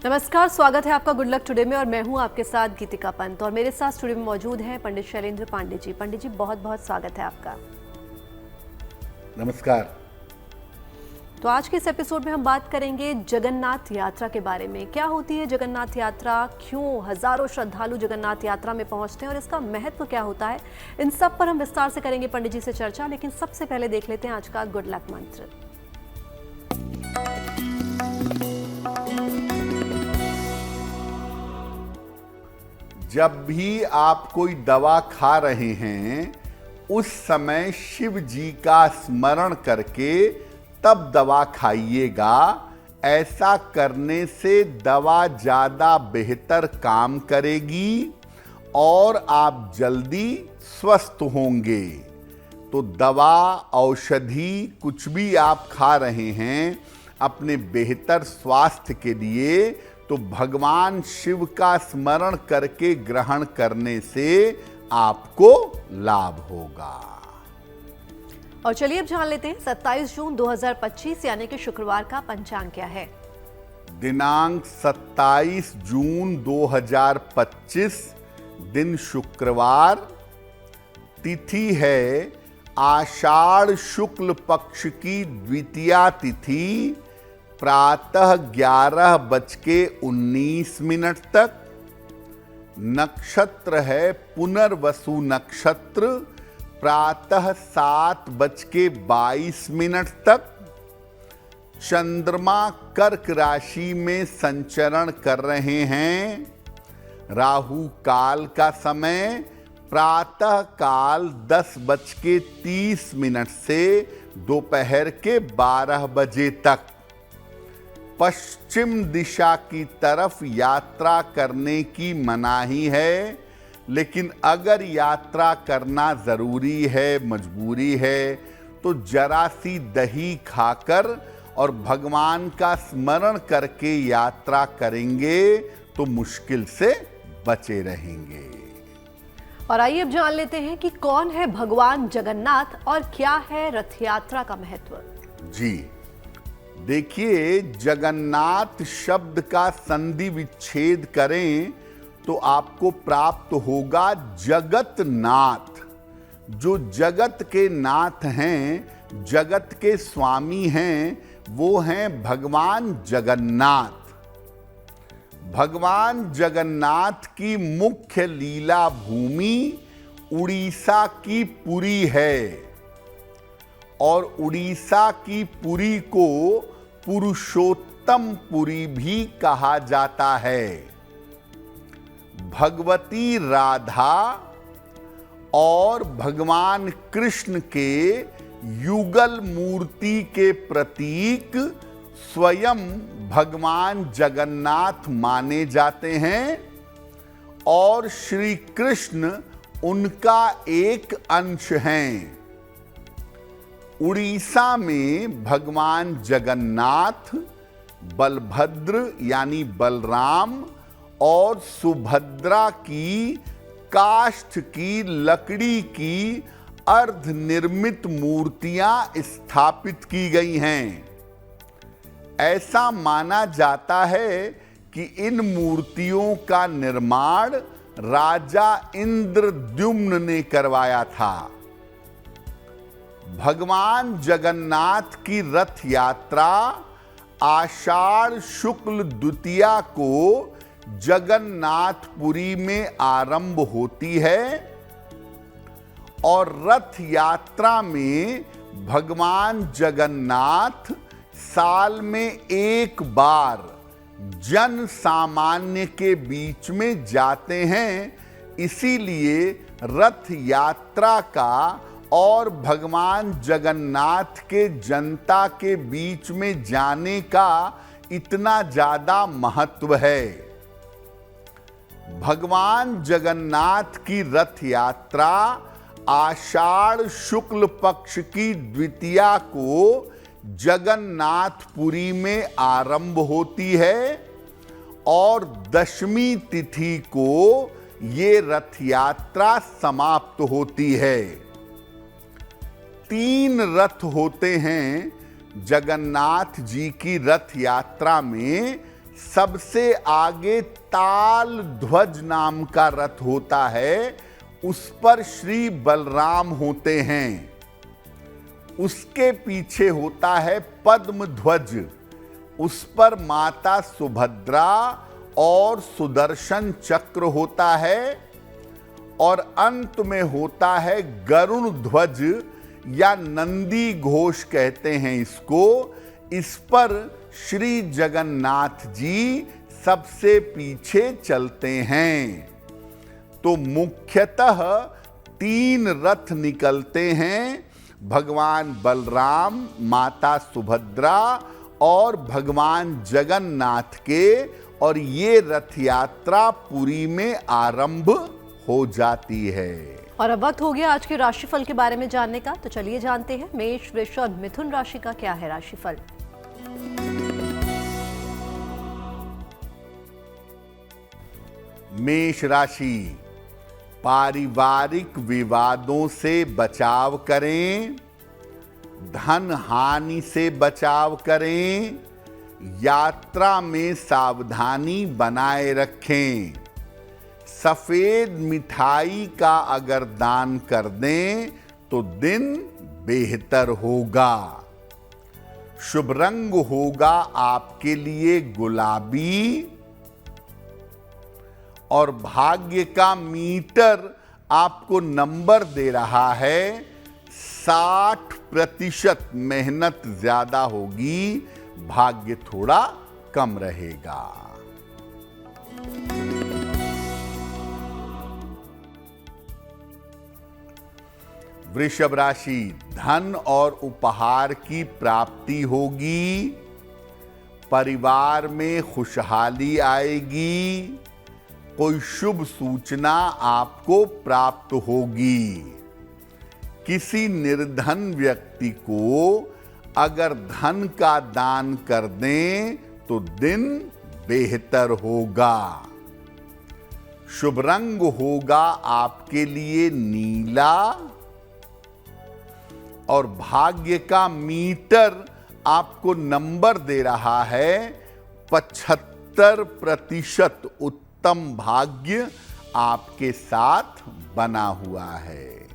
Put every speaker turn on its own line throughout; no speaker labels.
नमस्कार, स्वागत है आपका गुड लक टुडे में और मैं हूं आपके साथ गीतिका पंत और मेरे साथ स्टूडियो में मौजूद हैं पंडित शैलेंद्र पांडे जी। पंडित जी, बहुत बहुत स्वागत है आपका।
नमस्कार।
तो आज के इस एपिसोड में हम बात करेंगे जगन्नाथ यात्रा के बारे में। क्या होती है जगन्नाथ यात्रा, क्यों हजारों श्रद्धालु जगन्नाथ यात्रा में पहुंचते हैं और इसका महत्व क्या होता है, इन सब पर हम विस्तार से करेंगे पंडित जी से चर्चा। लेकिन सबसे पहले देख लेते हैं आज का गुड लक मंत्र।
जब भी आप कोई दवा खा रहे हैं उस समय शिव जी का स्मरण करके तब दवा खाइएगा। ऐसा करने से दवा ज़्यादा बेहतर काम करेगी और आप जल्दी स्वस्थ होंगे। तो दवा, औषधि कुछ भी आप खा रहे हैं अपने बेहतर स्वास्थ्य के लिए, तो भगवान शिव का स्मरण करके ग्रहण करने से आपको लाभ होगा।
और चलिए अब जान लेते हैं 27 जून 2025 यानी कि शुक्रवार का पंचांग क्या है।
दिनांक 27 जून 2025, दिन शुक्रवार, तिथि है आषाढ़ शुक्ल पक्ष की द्वितीया तिथि, प्रातः 11:19 तक। नक्षत्र है पुनर्वसु नक्षत्र, प्रातः 7:22 तक। चंद्रमा कर्क राशि में संचरण कर रहे हैं। राहु काल का समय प्रातः काल 10:30 से दोपहर के 12 बजे तक। पश्चिम दिशा की तरफ यात्रा करने की मनाही है, लेकिन अगर यात्रा करना जरूरी है, मजबूरी है, तो जरा सी दही खाकर और भगवान का स्मरण करके यात्रा करेंगे तो मुश्किल से बचे रहेंगे।
और आइए अब जान लेते हैं कि कौन है भगवान जगन्नाथ और क्या है रथ यात्रा का महत्व।
जी देखिए, जगन्नाथ शब्द का संधि विच्छेद करें तो आपको प्राप्त होगा जगत नाथ। जो जगत के नाथ हैं, जगत के स्वामी हैं, वो हैं भगवान जगन्नाथ। भगवान जगन्नाथ की मुख्य लीला भूमि उड़ीसा की पुरी है और उड़ीसा की पुरी को पुरुषोत्तम पुरी भी कहा जाता है। भगवती राधा और भगवान कृष्ण के युगल मूर्ति के प्रतीक स्वयं भगवान जगन्नाथ माने जाते हैं और श्री कृष्ण उनका एक अंश हैं। उड़ीसा में भगवान जगन्नाथ, बलभद्र यानी बलराम और सुभद्रा की काष्ठ की लकड़ी की अर्ध निर्मित मूर्तियां स्थापित की गई हैं। ऐसा माना जाता है कि इन मूर्तियों का निर्माण राजा इंद्रद्युम्न ने करवाया था। भगवान जगन्नाथ की रथ यात्रा आषाढ़ शुक्ल द्वितीया को जगन्नाथपुरी में आरंभ होती है और रथ यात्रा में भगवान जगन्नाथ साल में एक बार जन सामान्य के बीच में जाते हैं। इसीलिए रथ यात्रा का और भगवान जगन्नाथ के जनता के बीच में जाने का इतना ज्यादा महत्व है। भगवान जगन्नाथ की रथ यात्रा आषाढ़ शुक्ल पक्ष की द्वितीया को जगन्नाथपुरी में आरंभ होती है और दशमी तिथि को ये रथ यात्रा समाप्त होती है। 3 रथ होते हैं जगन्नाथ जी की रथ यात्रा में। सबसे आगे ताल ध्वज नाम का रथ होता है, उस पर श्री बलराम होते हैं। उसके पीछे होता है पद्म ध्वज, उस पर माता सुभद्रा और सुदर्शन चक्र होता है, और अंत में होता है गरुण ध्वज या नंदी घोष कहते हैं इसको। इस पर श्री जगन्नाथ जी सबसे पीछे चलते हैं। तो मुख्यतः 3 रथ निकलते हैं, भगवान बलराम, माता सुभद्रा और भगवान जगन्नाथ के, और ये रथ यात्रा पुरी में आरंभ हो जाती है।
और अब वक्त हो गया आज के राशिफल के बारे में जानने का, तो चलिए जानते हैं मेष, वृषभ, मिथुन राशि का क्या है राशिफल।
मेष राशि, पारिवारिक विवादों से बचाव करें, धन हानि से बचाव करें, यात्रा में सावधानी बनाए रखें। सफेद मिठाई का अगर दान कर दें तो दिन बेहतर होगा। शुभ रंग होगा आपके लिए गुलाबी, और भाग्य का मीटर आपको नंबर दे रहा है 60%। मेहनत ज्यादा होगी, भाग्य थोड़ा कम रहेगा। वृषभ राशि, धन और उपहार की प्राप्ति होगी, परिवार में खुशहाली आएगी, कोई शुभ सूचना आपको प्राप्त होगी। किसी निर्धन व्यक्ति को अगर धन का दान कर दें तो दिन बेहतर होगा। शुभ रंग होगा आपके लिए नीला, और भाग्य का मीटर आपको नंबर दे रहा है 75%। उत्तम भाग्य आपके साथ बना हुआ है।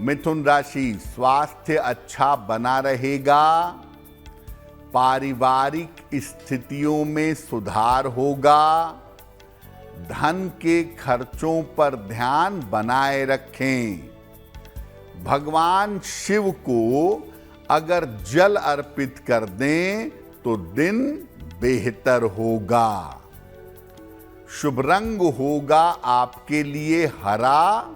मिथुन राशि, स्वास्थ्य अच्छा बना रहेगा, पारिवारिक स्थितियों में सुधार होगा, धन के खर्चों पर ध्यान बनाए रखें। भगवान शिव को अगर जल अर्पित कर दें तो दिन बेहतर होगा। शुभ रंग होगा आपके लिए हरा,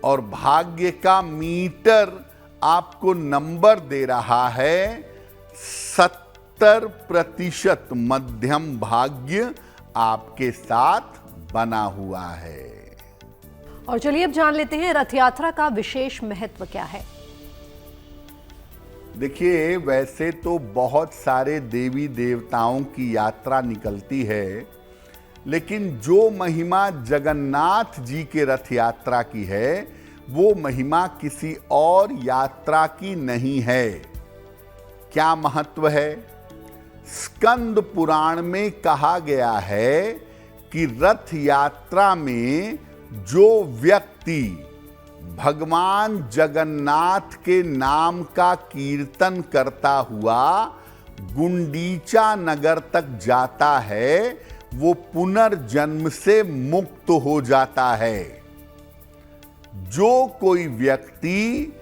और भाग्य का मीटर आपको नंबर दे रहा है 70%। मध्यम भाग्य आपके साथ बना हुआ है।
और चलिए अब जान लेते हैं रथ यात्रा का विशेष महत्व क्या है।
देखिए, वैसे तो बहुत सारे देवी देवताओं की यात्रा निकलती है, लेकिन जो महिमा जगन्नाथ जी के रथ यात्रा की है वो महिमा किसी और यात्रा की नहीं है। क्या महत्व है? स्कंद पुराण में कहा गया है कि रथ यात्रा में जो व्यक्ति भगवान जगन्नाथ के नाम का कीर्तन करता हुआ गुंडीचा नगर तक जाता है, वो पुनर्जन्म से मुक्त हो जाता है। जो कोई व्यक्ति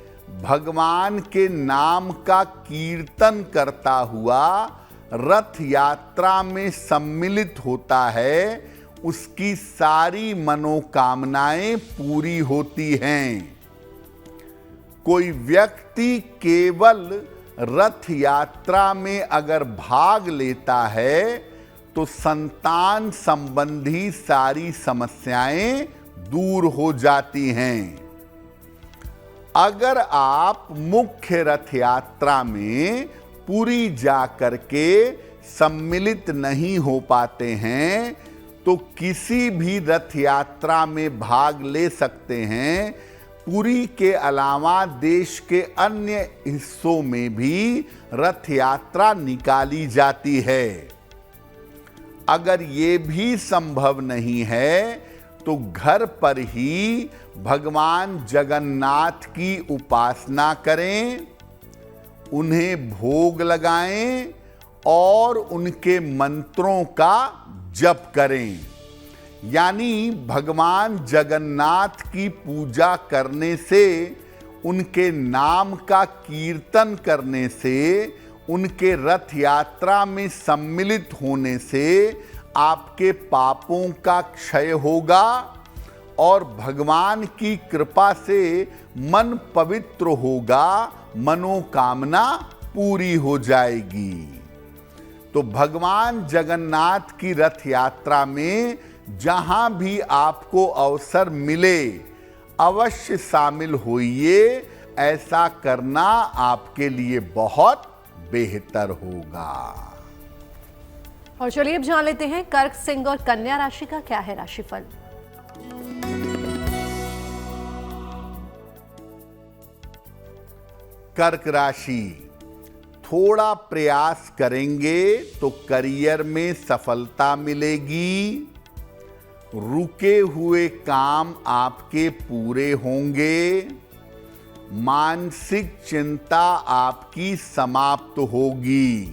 भगवान के नाम का कीर्तन करता हुआ रथ यात्रा में सम्मिलित होता है, उसकी सारी मनोकामनाएं पूरी होती हैं। कोई व्यक्ति केवल रथ यात्रा में अगर भाग लेता है तो संतान संबंधी सारी समस्याएं दूर हो जाती हैं। अगर आप मुख्य रथ यात्रा में पुरी जा करके सम्मिलित नहीं हो पाते हैं तो किसी भी रथ यात्रा में भाग ले सकते हैं, पुरी के अलावा देश के अन्य हिस्सों में भी रथ यात्रा निकाली जाती है। अगर ये भी संभव नहीं है तो घर पर ही भगवान जगन्नाथ की उपासना करें, उन्हें भोग लगाएं और उनके मंत्रों का जप करें। यानी भगवान जगन्नाथ की पूजा करने से, उनके नाम का कीर्तन करने से, उनके रथ यात्रा में सम्मिलित होने से आपके पापों का क्षय होगा और भगवान की कृपा से मन पवित्र होगा, मनोकामना पूरी हो जाएगी। तो भगवान जगन्नाथ की रथ यात्रा में जहां भी आपको अवसर मिले अवश्य शामिल होइए। ऐसा करना आपके लिए बहुत बेहतर होगा।
और चलिए अब जान लेते हैं कर्क, सिंह और कन्या राशि का क्या है राशिफल।
कर्क राशि, थोड़ा प्रयास करेंगे तो करियर में सफलता मिलेगी। रुके हुए काम आपके पूरे होंगे। मानसिक चिंता आपकी समाप्त होगी।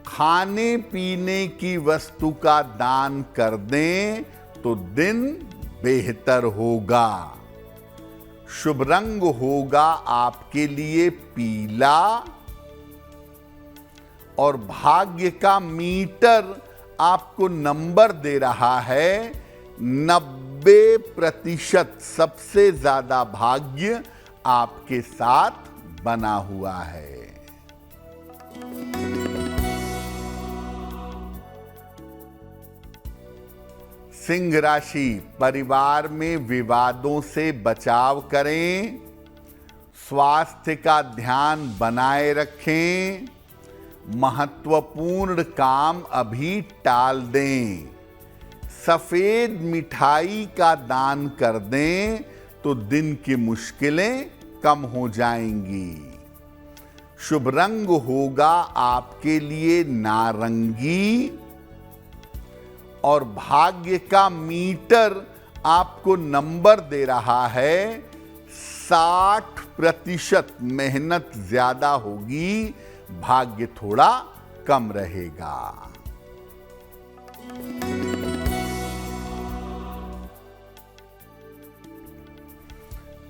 खाने पीने की वस्तु का दान कर दें तो दिन बेहतर होगा। शुभ रंग होगा आपके लिए पीला और भाग्य का मीटर आपको नंबर दे रहा है 90%। सबसे ज्यादा भाग्य आपके साथ बना हुआ है। सिंह राशि, परिवार में विवादों से बचाव करें। स्वास्थ्य का ध्यान बनाए रखें। महत्वपूर्ण काम अभी टाल दें। सफेद मिठाई का दान कर दें तो दिन की मुश्किलें कम हो जाएंगी। शुभ रंग होगा आपके लिए नारंगी और भाग्य का मीटर आपको नंबर दे रहा है 60%। मेहनत ज्यादा होगी, भाग्य थोड़ा कम रहेगा।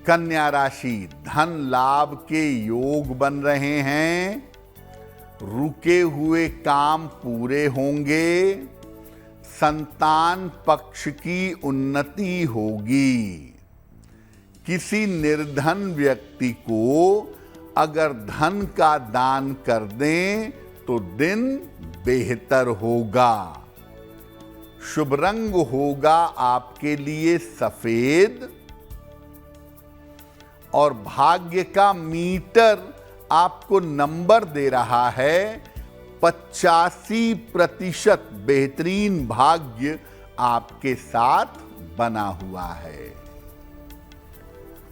कन्या राशि, धन लाभ के योग बन रहे हैं। रुके हुए काम पूरे होंगे। संतान पक्ष की उन्नति होगी। किसी निर्धन व्यक्ति को अगर धन का दान कर दें तो दिन बेहतर होगा। शुभ रंग होगा आपके लिए सफेद और भाग्य का मीटर आपको नंबर दे रहा है 85%। बेहतरीन भाग्य आपके साथ बना हुआ है।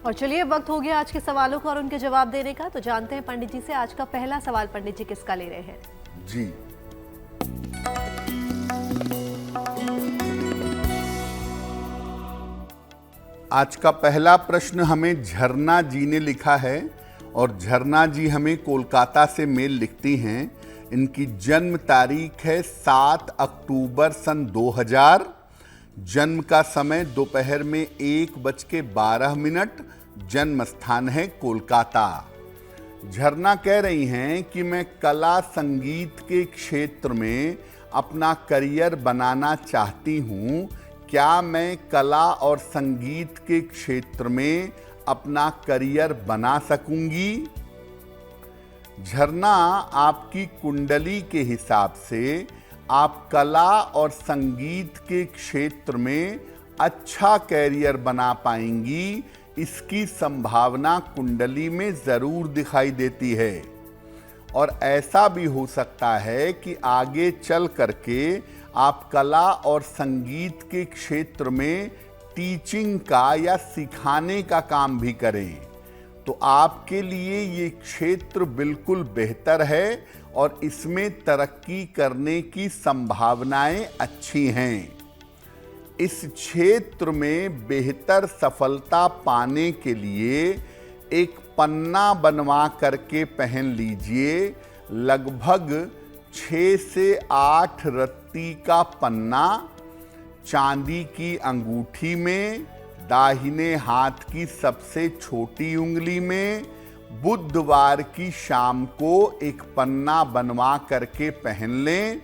और चलिए वक्त हो गया आज के सवालों का और उनके जवाब देने का। तो जानते हैं पंडित जी से आज का पहला सवाल पंडित जी किसका ले रहे हैं।
जी, आज का पहला प्रश्न हमें झरना जी ने लिखा है और झरना जी हमें कोलकाता से मेल लिखती हैं। इनकी जन्म तारीख है 7 अक्टूबर सन 2000। जन्म का समय दोपहर में 1:12। जन्म स्थान है कोलकाता। झरना कह रही हैं कि मैं कला संगीत के क्षेत्र में अपना करियर बनाना चाहती हूँ। क्या मैं कला और संगीत के क्षेत्र में अपना करियर बना सकूंगी? झरना, आपकी कुंडली के हिसाब से आप कला और संगीत के क्षेत्र में अच्छा करियर बना पाएंगी। इसकी संभावना कुंडली में जरूर दिखाई देती है और ऐसा भी हो सकता है कि आगे चल करके आप कला और संगीत के क्षेत्र में टीचिंग का या सिखाने का काम भी करें तो आपके लिए ये क्षेत्र बिल्कुल बेहतर है और इसमें तरक्की करने की संभावनाएं अच्छी हैं। इस क्षेत्र में बेहतर सफलता पाने के लिए एक पन्ना बनवा करके पहन लीजिए। लगभग 6 से 8 रत्ती का पन्ना चांदी की अंगूठी में, दाहिने हाथ की सबसे छोटी उंगली में, बुधवार की शाम को एक पन्ना बनवा करके पहन लें।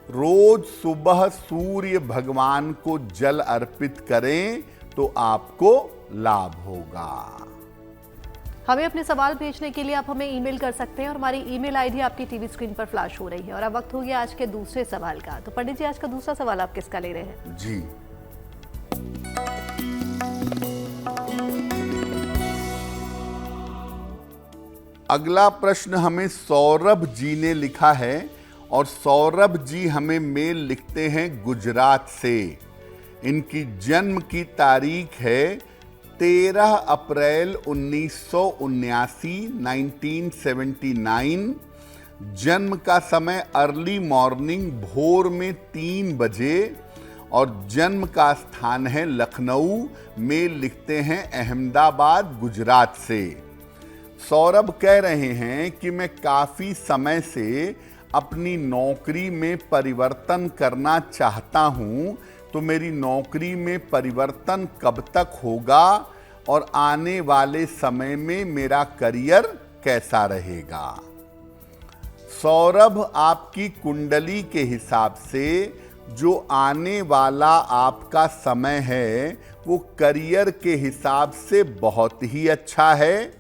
रोज सुबह सूर्य भगवान को जल अर्पित करें तो आपको लाभ होगा।
हमें अपने सवाल भेजने के लिए आप हमें ईमेल कर सकते हैं और हमारी ईमेल आईडी आपकी टीवी स्क्रीन पर फ्लैश हो रही है। और अब वक्त हो गया आज के दूसरे सवाल का। तो पंडित जी, आज का दूसरा सवाल आप किसका ले रहे हैं?
जी, अगला प्रश्न हमें सौरभ जी ने लिखा है और सौरभ जी हमें मेल लिखते हैं गुजरात से। इनकी जन्म की तारीख है 13 अप्रैल 1979। जन्म का समय अर्ली मॉर्निंग, भोर में 3 बजे और जन्म का स्थान है लखनऊ। मेल लिखते हैं अहमदाबाद गुजरात से। सौरभ कह रहे हैं कि मैं काफ़ी समय से अपनी नौकरी में परिवर्तन करना चाहता हूं, तो मेरी नौकरी में परिवर्तन कब तक होगा और आने वाले समय में मेरा करियर कैसा रहेगा? सौरभ, आपकी कुंडली के हिसाब से जो आने वाला आपका समय है वो करियर के हिसाब से बहुत ही अच्छा है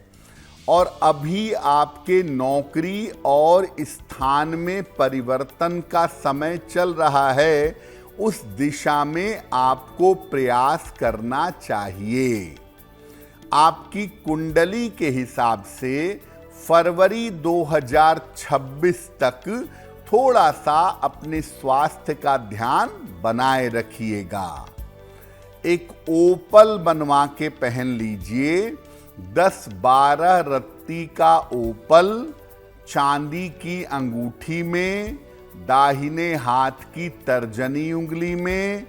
और अभी आपके नौकरी और स्थान में परिवर्तन का समय चल रहा है। उस दिशा में आपको प्रयास करना चाहिए। आपकी कुंडली के हिसाब से फरवरी 2026 तक थोड़ा सा अपने स्वास्थ्य का ध्यान बनाए रखिएगा। एक ओपल बनवा के पहन लीजिए। 10-12 रत्ती का ओपल चांदी की अंगूठी में, दाहिने हाथ की तर्जनी उंगली में।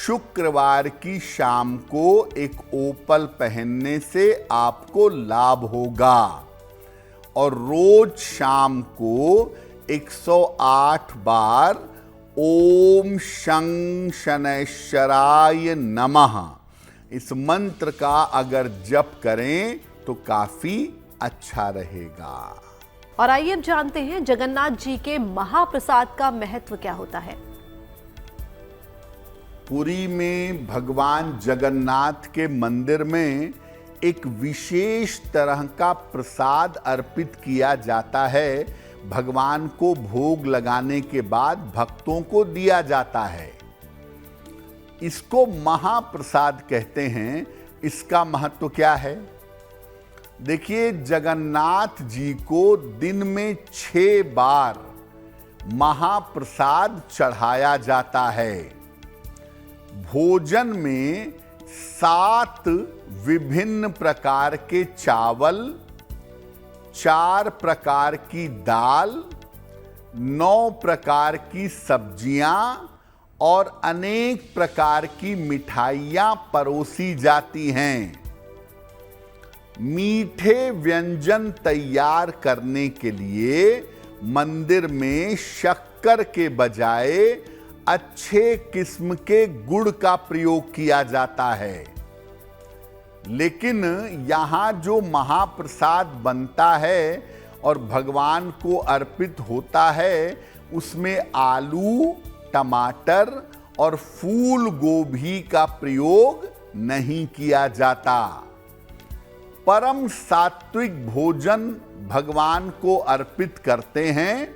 शुक्रवार की शाम को एक ओपल पहनने से आपको लाभ होगा और रोज शाम को 108 बार ओम शं शनैश्चराय नमः इस मंत्र का अगर जप करें तो काफी अच्छा रहेगा।
और आइए अब जानते हैं जगन्नाथ जी के महाप्रसाद का महत्व क्या होता है।
पुरी में भगवान जगन्नाथ के मंदिर में एक विशेष तरह का प्रसाद अर्पित किया जाता है। भगवान को भोग लगाने के बाद भक्तों को दिया जाता है। इसको महाप्रसाद कहते हैं। इसका महत्व क्या है? देखिए, जगन्नाथ जी को दिन में 6 बार महाप्रसाद चढ़ाया जाता है। भोजन में 7 विभिन्न प्रकार के चावल, 4 प्रकार की दाल, 9 प्रकार की सब्जियां और अनेक प्रकार की मिठाइयां परोसी जाती हैं। मीठे व्यंजन तैयार करने के लिए मंदिर में शक्कर के बजाय अच्छे किस्म के गुड़ का प्रयोग किया जाता है। लेकिन यहाँ जो महाप्रसाद बनता है और भगवान को अर्पित होता है उसमें आलू, टमाटर और फूल गोभी का प्रयोग नहीं किया जाता। परम सात्विक भोजन भगवान को अर्पित करते हैं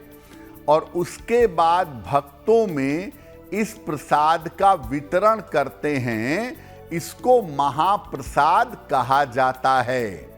और उसके बाद भक्तों में इस प्रसाद का वितरण करते हैं। इसको महाप्रसाद कहा जाता है।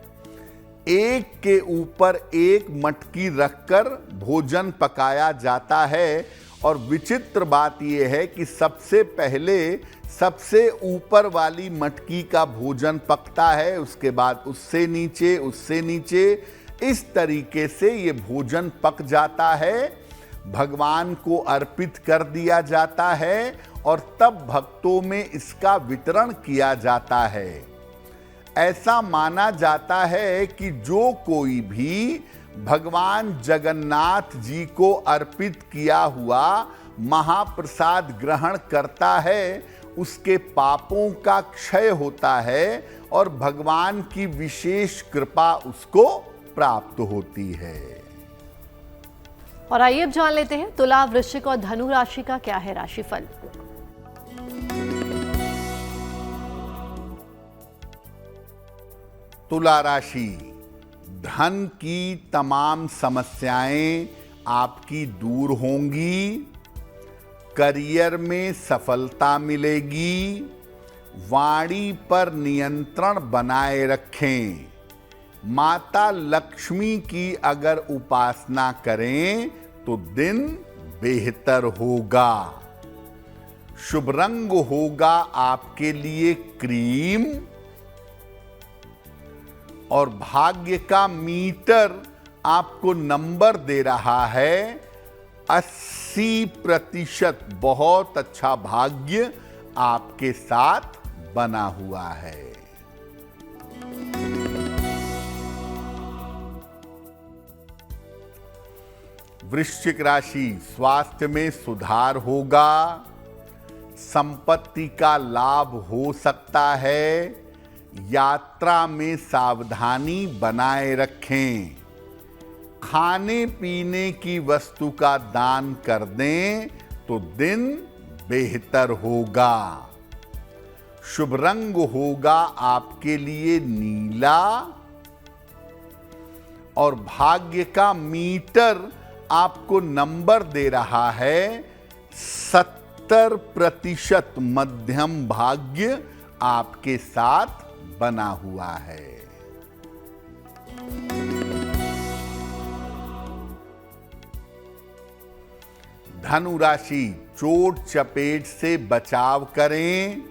एक के ऊपर एक मटकी रखकर भोजन पकाया जाता है और विचित्र बात यह है कि सबसे पहले सबसे ऊपर वाली मटकी का भोजन पकता है, उसके बाद उससे नीचे, उससे नीचे, इस तरीके से ये भोजन पक जाता है, भगवान को अर्पित कर दिया जाता है और तब भक्तों में इसका वितरण किया जाता है। ऐसा माना जाता है कि जो कोई भी भगवान जगन्नाथ जी को अर्पित किया हुआ महाप्रसाद ग्रहण करता है, उसके पापों का क्षय होता है और भगवान की विशेष कृपा उसको प्राप्त होती है।
और आइए अब जान लेते हैं तुला, वृश्चिक और धनु राशि का क्या है राशिफल।
तुला राशि, धन की तमाम समस्याएं आपकी दूर होंगी, करियर में सफलता मिलेगी, वाणी पर नियंत्रण बनाए रखें। माता लक्ष्मी की अगर उपासना करें तो दिन बेहतर होगा। शुभ रंग होगा आपके लिए क्रीम और भाग्य का मीटर आपको नंबर दे रहा है 80%। बहुत अच्छा भाग्य आपके साथ बना हुआ है। वृश्चिक राशि, स्वास्थ्य में सुधार होगा, संपत्ति का लाभ हो सकता है, यात्रा में सावधानी बनाए रखें, खाने पीने की वस्तु का दान कर दें तो दिन बेहतर होगा। शुभ रंग होगा आपके लिए नीला और भाग्य का मीटर आपको नंबर दे रहा है 70%। मध्यम भाग्य आपके साथ बना हुआ है। धनु राशि, चोट चपेट से बचाव करें,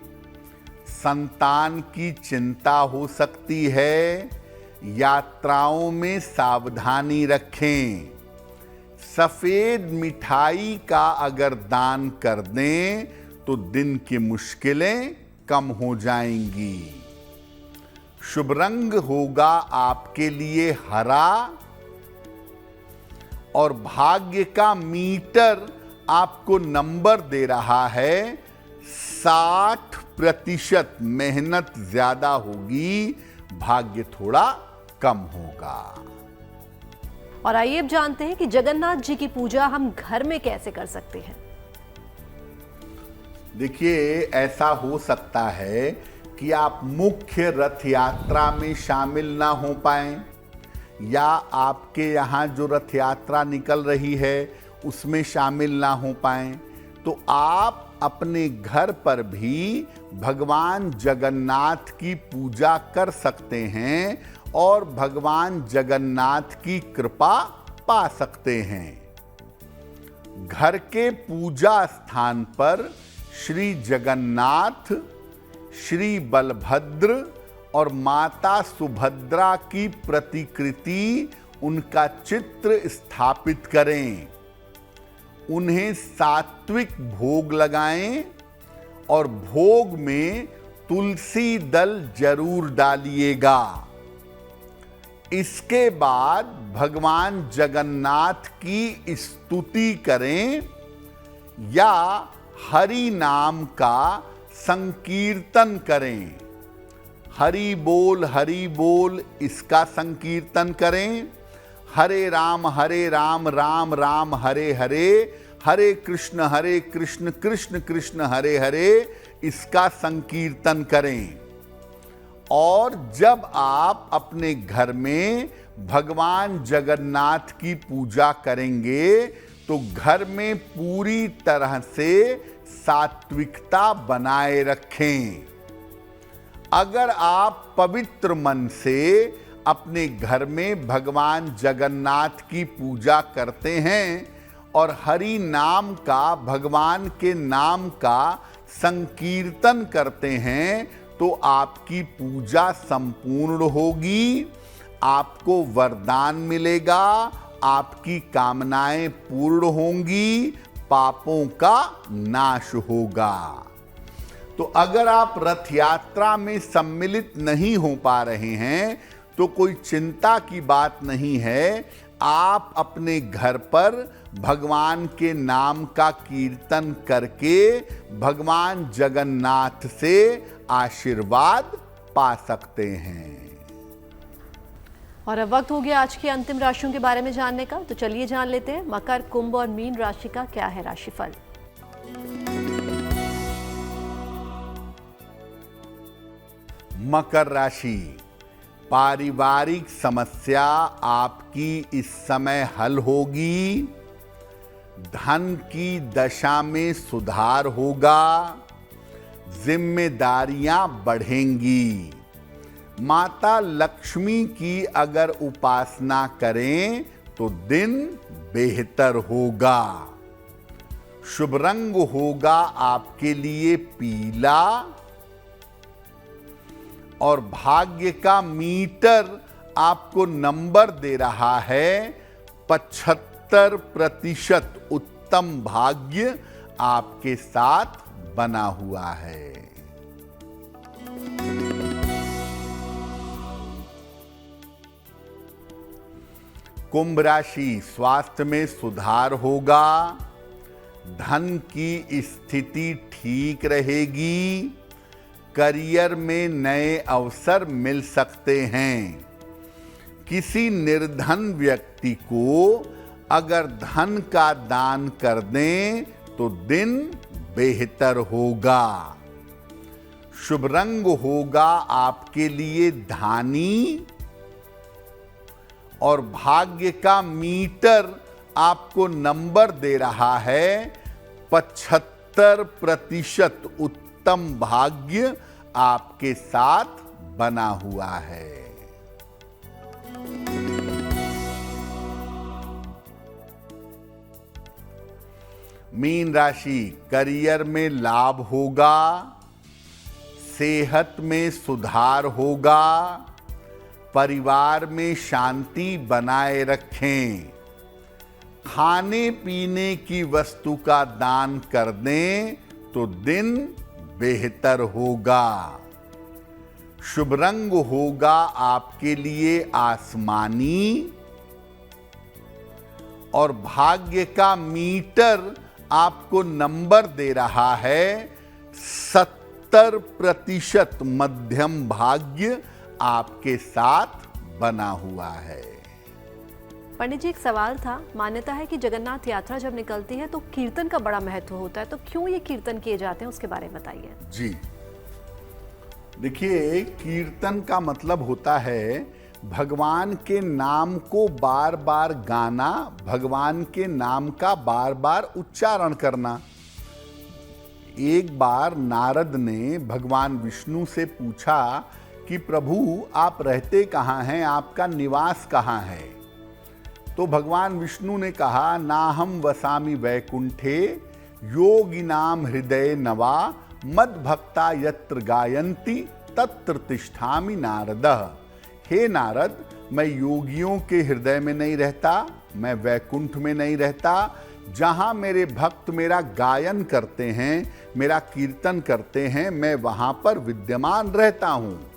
संतान की चिंता हो सकती है, यात्राओं में सावधानी रखें, सफेद मिठाई का अगर दान कर दें तो दिन की मुश्किलें कम हो जाएंगी। शुभ रंग होगा आपके लिए हरा और भाग्य का मीटर आपको नंबर दे रहा है 60%। मेहनत ज्यादा होगी, भाग्य थोड़ा कम होगा।
और आइए अब जानते हैं कि जगन्नाथ जी की पूजा हम घर में कैसे कर सकते हैं।
देखिए, ऐसा हो सकता है कि आप मुख्य रथ यात्रा में शामिल ना हो पाएं, या आपके यहाँ जो रथ यात्रा निकल रही है उसमें शामिल ना हो पाएं, तो आप अपने घर पर भी भगवान जगन्नाथ की पूजा कर सकते हैं और भगवान जगन्नाथ की कृपा पा सकते हैं। घर के पूजा स्थान पर श्री जगन्नाथ, श्री बलभद्र और माता सुभद्रा की प्रतिकृति, उनका चित्र स्थापित करें, उन्हें सात्विक भोग लगाएं और भोग में तुलसी दल जरूर डालिएगा। इसके बाद भगवान जगन्नाथ की स्तुति करें या हरि नाम का संकीर्तन करें। हरि बोल इसका संकीर्तन करें। हरे राम राम राम हरे हरे, हरे कृष्ण कृष्ण कृष्ण हरे हरे, इसका संकीर्तन करें। और जब आप अपने घर में भगवान जगन्नाथ की पूजा करेंगे तो घर में पूरी तरह से सात्विकता बनाए रखें। अगर आप पवित्र मन से अपने घर में भगवान जगन्नाथ की पूजा करते हैं और हरि नाम का, भगवान के नाम का संकीर्तन करते हैं तो आपकी पूजा संपूर्ण होगी, आपको वरदान मिलेगा, आपकी कामनाएं पूर्ण होंगी, पापों का नाश होगा। तो अगर आप रथ यात्रा में सम्मिलित नहीं हो पा रहे हैं तो कोई चिंता की बात नहीं है। आप अपने घर पर भगवान के नाम का कीर्तन करके भगवान जगन्नाथ से आशीर्वाद पा सकते हैं।
और अब वक्त हो गया आज की अंतिम राशियों के बारे में जानने का, तो चलिए जान लेते हैं मकर, कुंभ और मीन राशि का क्या है राशिफल।
मकर राशि, पारिवारिक समस्या आपकी इस समय हल होगी, धन की दशा में सुधार होगा, जिम्मेदारियां बढ़ेंगी। माता लक्ष्मी की अगर उपासना करें तो दिन बेहतर होगा। शुभ रंग होगा आपके लिए पीला और भाग्य का मीटर आपको नंबर दे रहा है 75%। उत्तम भाग्य आपके साथ बना हुआ है। कुंभ राशि, स्वास्थ्य में सुधार होगा, धन की स्थिति ठीक रहेगी, करियर में नए अवसर मिल सकते हैं। किसी निर्धन व्यक्ति को अगर धन का दान कर दें तो दिन बेहतर होगा। शुभ रंग होगा आपके लिए धानी और भाग्य का मीटर आपको नंबर दे रहा है 75%। उत्तम भाग्य आपके साथ बना हुआ है। मीन राशि, करियर में लाभ होगा, सेहत में सुधार होगा, परिवार में शांति बनाए रखें। खाने पीने की वस्तु का दान कर दें तो दिन बेहतर होगा। शुभ रंग होगा आपके लिए आसमानी और भाग्य का मीटर आपको नंबर दे रहा है 70%। मध्यम भाग्य आपके साथ बना हुआ है।
पंडित जी, एक सवाल था। मान्यता है कि जगन्नाथ यात्रा जब निकलती है तो कीर्तन का बड़ा महत्व होता है, तो क्यों ये कीर्तन किए जाते हैं उसके बारे में बताइए।
जी देखिए, कीर्तन का मतलब होता है भगवान के नाम को बार बार गाना, भगवान के नाम का बार बार उच्चारण करना। एक बार नारद ने भगवान विष्णु से पूछा कि प्रभु आप रहते कहाँ हैं, आपका निवास कहाँ है। तो भगवान विष्णु ने कहा, नाहम वसामि वैकुंठे योगिनाम हृदय नवा मद भक्ता यत्र गायन्ति तत्र तिष्ठामि नारदः। हे नारद, मैं योगियों के हृदय में नहीं रहता, मैं वैकुंठ में नहीं रहता। जहाँ मेरे भक्त मेरा गायन करते हैं, मेरा कीर्तन करते हैं, मैं वहाँ पर विद्यमान रहता हूँ।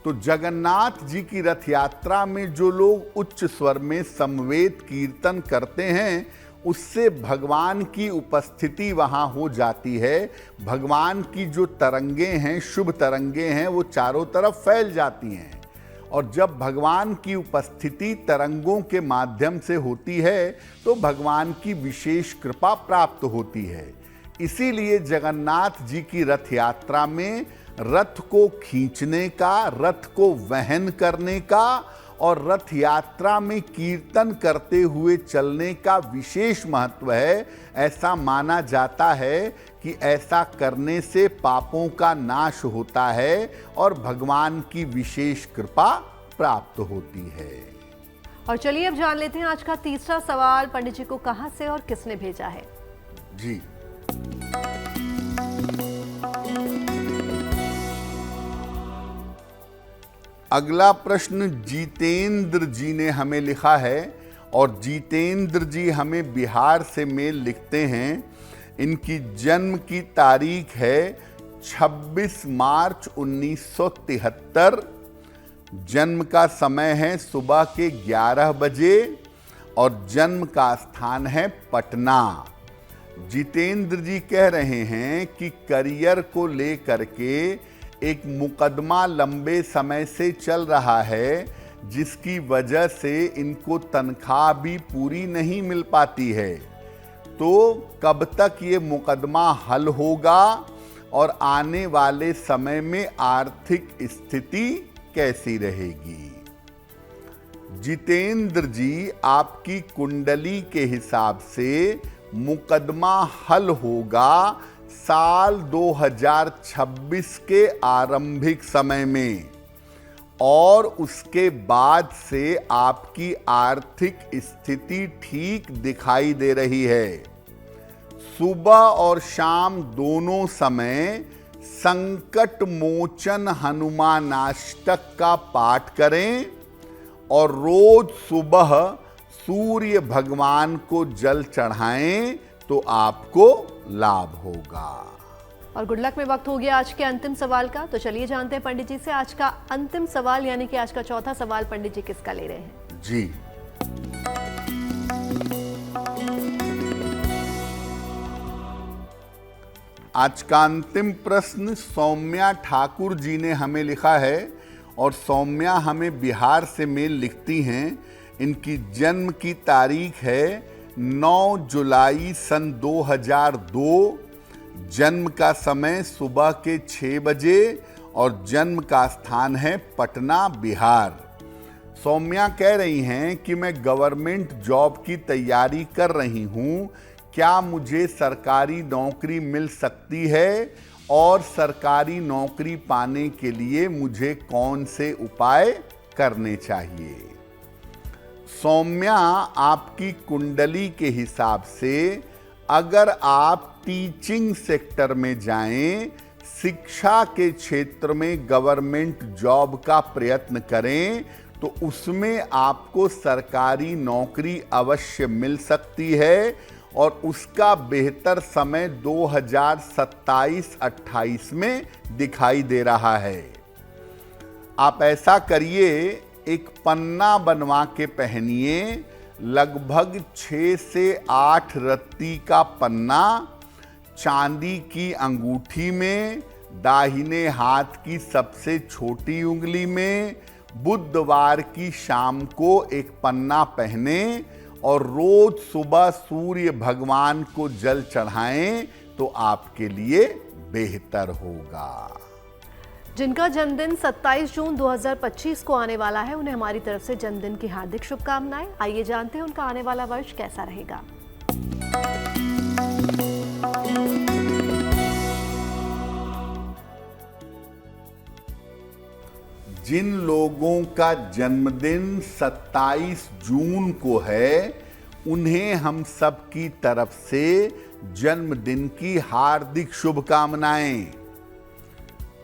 तो जगन्नाथ जी की रथ यात्रा में जो लोग उच्च स्वर में समवेत कीर्तन करते हैं, उससे भगवान की उपस्थिति वहाँ हो जाती है। भगवान की जो तरंगें हैं, शुभ तरंगें हैं, वो चारों तरफ फैल जाती हैं। और जब भगवान की उपस्थिति तरंगों के माध्यम से होती है तो भगवान की विशेष कृपा प्राप्त होती है। इसीलिए जगन्नाथ जी की रथ यात्रा में रथ को खींचने का, रथ को वहन करने का और रथ यात्रा में कीर्तन करते हुए चलने का विशेष महत्व है। ऐसा माना जाता है कि ऐसा करने से पापों का नाश होता है और भगवान की विशेष कृपा प्राप्त होती है।
और चलिए अब जान लेते हैं आज का तीसरा सवाल पंडित जी को कहां से और किसने भेजा है।
जी, अगला प्रश्न जितेंद्र जी ने हमें लिखा है और जितेंद्र जी हमें बिहार से मेल लिखते हैं। इनकी जन्म की तारीख है 26 मार्च 1973। जन्म का समय है सुबह के 11 बजे और जन्म का स्थान है पटना। जितेंद्र जी कह रहे हैं कि करियर को लेकर के एक मुकदमा लंबे समय से चल रहा है, जिसकी वजह से इनको तनख्वाह भी पूरी नहीं मिल पाती है। तो कब तक ये मुकदमा हल होगा और आने वाले समय में आर्थिक स्थिति कैसी रहेगी? जितेंद्र जी, आपकी कुंडली के हिसाब से मुकदमा हल होगा साल 2026 के आरंभिक समय में, और उसके बाद से आपकी आर्थिक स्थिति ठीक दिखाई दे रही है। सुबह और शाम दोनों समय संकट मोचन हनुमानाष्टक का पाठ करें और रोज सुबह सूर्य भगवान को जल चढ़ाएं तो आपको लाभ होगा।
और गुड लक में वक्त हो गया आज के अंतिम सवाल का। तो चलिए जानते हैं पंडित जी से आज का अंतिम सवाल, यानी कि आज का चौथा सवाल पंडित जी किसका ले रहे हैं।
जी, आज का अंतिम प्रश्न सौम्या ठाकुर जी ने हमें लिखा है और सौम्या हमें बिहार से मेल लिखती हैं। इनकी जन्म की तारीख है 9 जुलाई सन 2002। जन्म का समय सुबह के 6 बजे और जन्म का स्थान है पटना, बिहार। सौम्या कह रही हैं कि मैं गवर्नमेंट जॉब की तैयारी कर रही हूँ, क्या मुझे सरकारी नौकरी मिल सकती है और सरकारी नौकरी पाने के लिए मुझे कौन से उपाय करने चाहिए? सौम्या, आपकी कुंडली के हिसाब से अगर आप टीचिंग सेक्टर में जाएं, शिक्षा के क्षेत्र में गवर्नमेंट जॉब का प्रयत्न करें, तो उसमें आपको सरकारी नौकरी अवश्य मिल सकती है और उसका बेहतर समय 2027-28 में दिखाई दे रहा है। आप ऐसा करिए, एक पन्ना बनवा के पहनिए, लगभग 6 से 8 रत्ती का पन्ना चांदी की अंगूठी में, दाहिने हाथ की सबसे छोटी उंगली में, बुधवार की शाम को एक पन्ना पहने और रोज सुबह सूर्य भगवान को जल चढ़ाएं तो आपके लिए बेहतर होगा।
जिनका जन्मदिन 27 जून 2025 को आने वाला है, उन्हें हमारी तरफ से जन्मदिन की हार्दिक शुभकामनाएं। आइए जानते हैं उनका आने वाला वर्ष कैसा रहेगा।
जिन लोगों का जन्मदिन 27 जून को है, उन्हें हम सब की तरफ से जन्मदिन की हार्दिक शुभकामनाएं।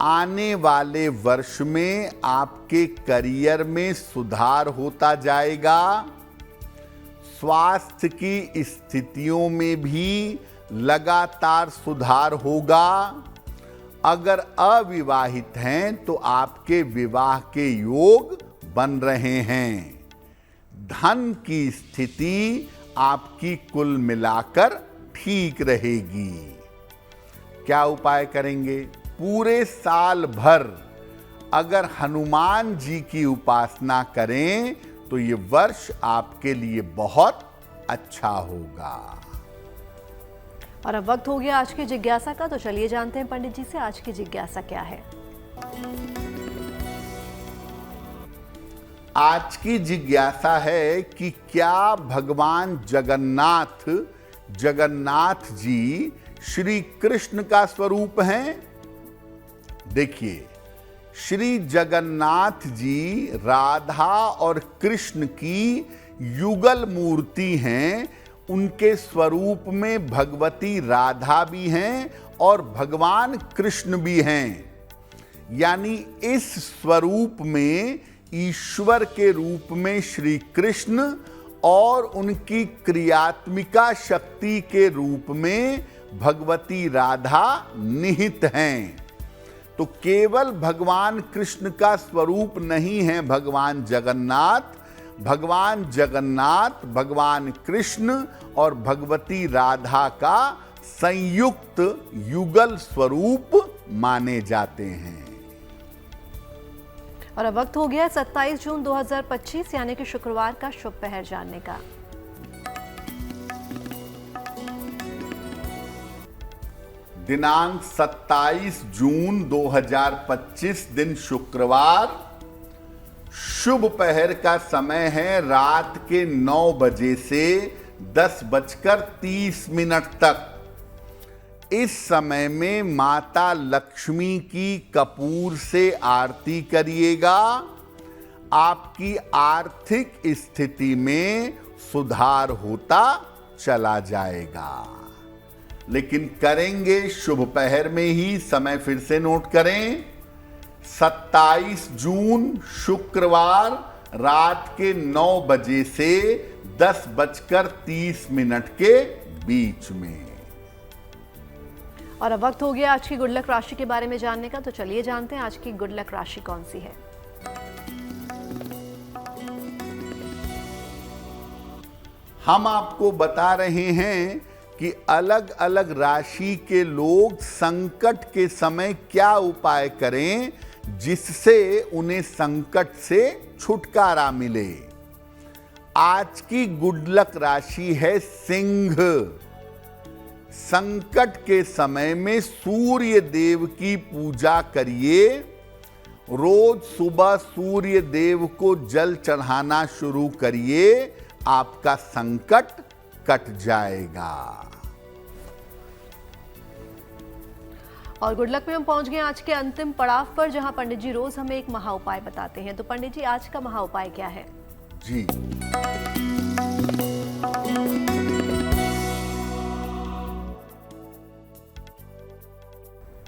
आने वाले वर्ष में आपके करियर में सुधार होता जाएगा। स्वास्थ्य की स्थितियों में भी लगातार सुधार होगा। अगर अविवाहित हैं तो आपके विवाह के योग बन रहे हैं। धन की स्थिति आपकी कुल मिलाकर ठीक रहेगी। क्या उपाय करेंगे? पूरे साल भर अगर हनुमान जी की उपासना करें तो ये वर्ष आपके लिए बहुत अच्छा होगा।
और अब वक्त हो गया आज की जिज्ञासा का। तो चलिए जानते हैं पंडित जी से आज की जिज्ञासा क्या है।
आज की जिज्ञासा है कि क्या भगवान जगन्नाथ जी श्री कृष्ण का स्वरूप हैं? देखिए, श्री जगन्नाथ जी राधा और कृष्ण की युगल मूर्ति हैं। उनके स्वरूप में भगवती राधा भी हैं और भगवान कृष्ण भी हैं। यानी इस स्वरूप में ईश्वर के रूप में श्री कृष्ण और उनकी क्रियात्मिका शक्ति के रूप में भगवती राधा निहित हैं। तो केवल भगवान कृष्ण का स्वरूप नहीं है भगवान जगन्नाथ। भगवान जगन्नाथ, भगवान कृष्ण और भगवती राधा का संयुक्त युगल स्वरूप माने जाते हैं।
और अब वक्त हो गया 27 जून 2025 यानी कि शुक्रवार का शुभ पहर जानने का।
दिनांक 27 जून 2025 दिन शुक्रवार। शुभ पहर का समय है रात के 9 बजे से 10:30 तक। इस समय में माता लक्ष्मी की कपूर से आरती करिएगा। आपकी आर्थिक स्थिति में सुधार होता चला जाएगा। लेकिन करेंगे शुभ पहर में ही। समय फिर से नोट करें, 27 जून शुक्रवार रात के 9 बजे से 10:30 के बीच में।
और अब वक्त हो गया आज की गुड लक राशि के बारे में जानने का। तो चलिए जानते हैं आज की गुड लक राशि कौन सी है।
हम आपको बता रहे हैं कि अलग अलग राशि के लोग संकट के समय क्या उपाय करें जिससे उन्हें संकट से छुटकारा मिले। आज की गुड लक राशि है सिंह। संकट के समय में सूर्य देव की पूजा करिए। रोज सुबह सूर्य देव को जल चढ़ाना शुरू करिए, आपका संकट कट जाएगा।
और गुड लक में हम पहुंच गए आज के अंतिम पड़ाव पर, जहां पंडित जी रोज हमें एक महा उपाय बताते हैं। तो पंडित जी आज का महा उपाय क्या है?
जी,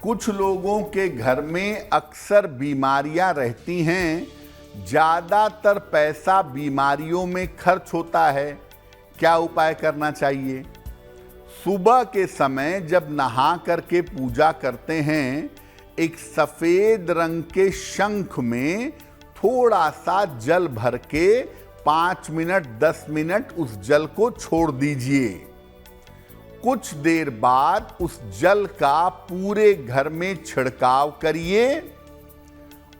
कुछ लोगों के घर में अक्सर बीमारियां रहती हैं। ज्यादातर पैसा बीमारियों में खर्च होता है। क्या उपाय करना चाहिए? सुबह के समय जब नहा करके पूजा करते हैं, एक सफेद रंग के शंख में थोड़ा सा जल भर के 5 मिनट 10 मिनट उस जल को छोड़ दीजिए। कुछ देर बाद उस जल का पूरे घर में छिड़काव करिए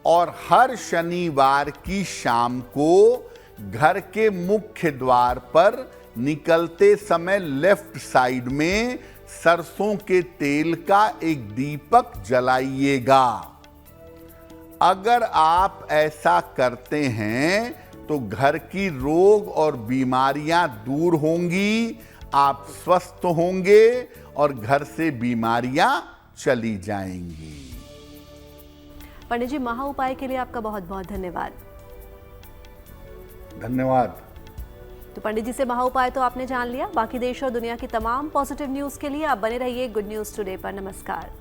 और हर शनिवार की शाम को घर के मुख्य द्वार पर निकलते समय लेफ्ट साइड में सरसों के तेल का एक दीपक जलाइएगा। अगर आप ऐसा करते हैं तो घर की रोग और बीमारियां दूर होंगी, आप स्वस्थ होंगे और घर से बीमारियां चली जाएंगी।
पंडित जी, महा उपाय के लिए आपका बहुत बहुत धन्यवाद।
धन्यवाद।
तो पंडित जी से महा उपाय तो आपने जान लिया। बाकी देश और दुनिया की तमाम पॉजिटिव न्यूज के लिए आप बने रहिए गुड न्यूज टुडे पर। नमस्कार।